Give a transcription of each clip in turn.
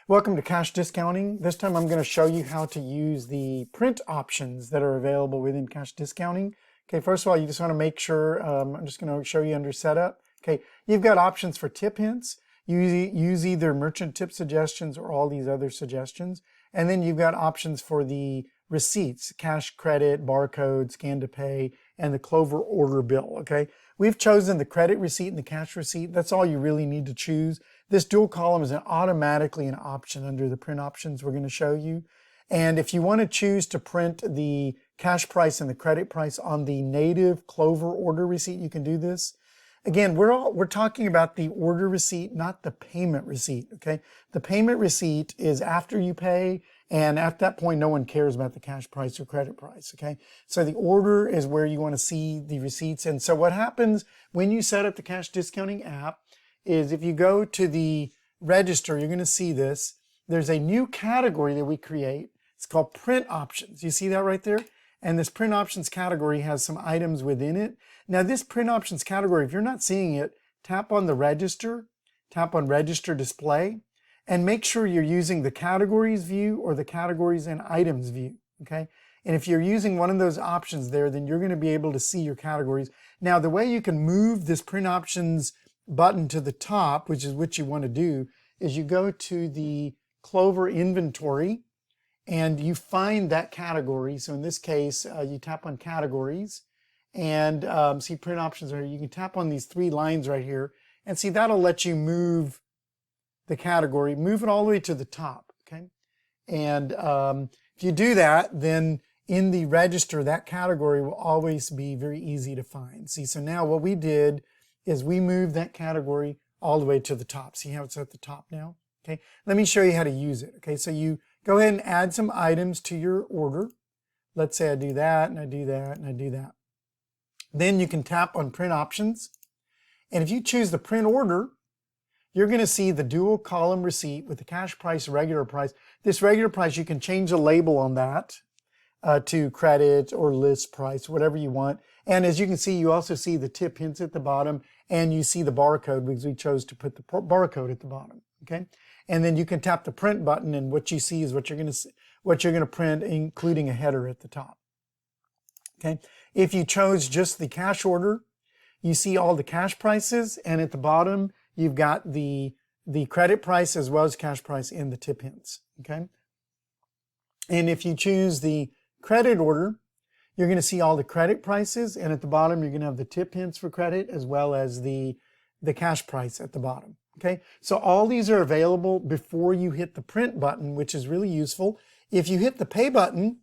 Welcome to Cash Discounting. This time I'm going to show you how to use the print options that are available within Cash Discounting. Okay, first of all, you just want to make sure, I'm just going to show you under Setup. Okay, you've got options for tip hints. You use either merchant tip suggestions or all these other suggestions. And then you've got options for the receipts, cash credit, barcode, scan to pay, and the Clover order bill, okay? We've chosen the credit receipt and the cash receipt. That's all you really need to choose. This dual column is automatically an option under the print options we're going to show you. And if you want to choose to print the cash price and the credit price on the native Clover order receipt, you can do this. Again, we're talking about the order receipt, not the payment receipt, okay? The payment receipt is after you pay, and at that point, no one cares about the cash price or credit price, okay? So the order is where you want to see the receipts. And so what happens when you set up the Cash Discounting app is if you go to the register, you're going to see this. There's a new category that we create. It's called Print Options. You see that right there? And this Print Options category has some items within it. Now this Print Options category, if you're not seeing it, tap on the register, tap on Register Display, and make sure you're using the Categories view or the Categories and Items view, okay? And if you're using one of those options there, then you're going to be able to see your categories. Now the way you can move this Print Options button to the top, which is what you want to do, is you go to the Clover inventory and you find that category. So in this case, you tap on Categories and see Print Options right here. You can tap on these three lines right here and see that'll let you move the category, move it all the way to the top, okay? And if you do that, then in the register, that category will always be very easy to find. See, so now what we did is we moved that category all the way to the top. See how it's at the top now? Okay, let me show you how to use it. Okay, so you go ahead and add some items to your order. Let's say I do that, and I do that, and I do that. Then you can tap on Print Options. And if you choose the print order, you're going to see the dual column receipt with the cash price, regular price. This regular price, you can change the label on that to credit or list price, whatever you want. And as you can see, you also see the tip hints at the bottom, and you see the barcode because we chose to put the barcode at the bottom. Okay, and then you can tap the print button, and what you see is what you're going to print, including a header at the top. Okay, if you chose just the cash order, you see all the cash prices, and at the bottom you've got the credit price as well as cash price in the tip hints. Okay, and if you choose the credit order, you're going to see all the credit prices, and at the bottom you're going to have the tip hints for credit as well as the cash price at the bottom. Okay, so all these are available before you hit the print button, which is really useful. If you hit the pay button,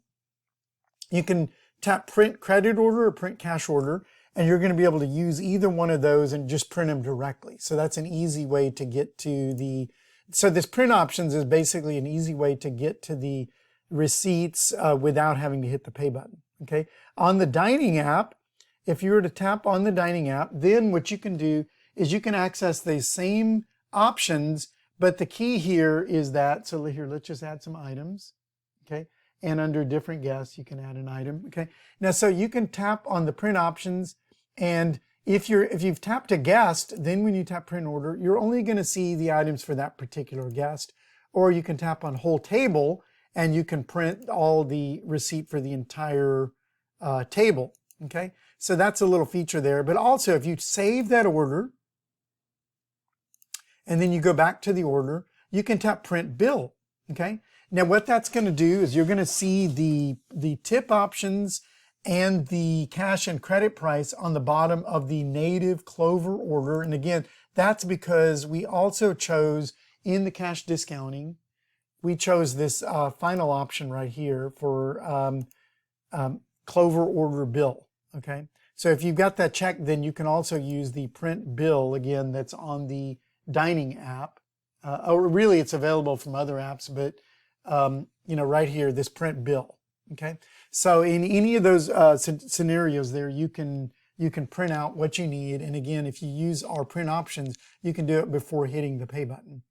you can tap print credit order or print cash order, and you're going to be able to use either one of those and just print them directly. So that's an easy way to get to so this Print Options is basically an easy way to get to the receipts without having to hit the pay button. Okay, on the Dining app, if you were to tap on the Dining app, then what you can do is you can access the same options, but the key here is that, so here, let's just add some items, okay? And under different guests, you can add an item, okay? Now, so you can tap on the print options, and if you've tapped a guest, then when you tap print order, you're only gonna see the items for that particular guest, or you can tap on whole table, and you can print all the receipt for the entire table, okay? So that's a little feature there, but also if you save that order, and then you go back to the order, you can tap Print Bill, okay? Now what that's going to do is you're going to see the tip options and the cash and credit price on the bottom of the native Clover order. And again, that's because we also chose in the Cash Discounting, we chose this final option right here for Clover order bill, okay? So if you've got that checked, then you can also use the Print Bill, again, that's on the Dining app, or really it's available from other apps, but you know, right here, this Print Bill, okay? So in any of those scenarios there, you can print out what you need, and again, if you use our print options, you can do it before hitting the pay button.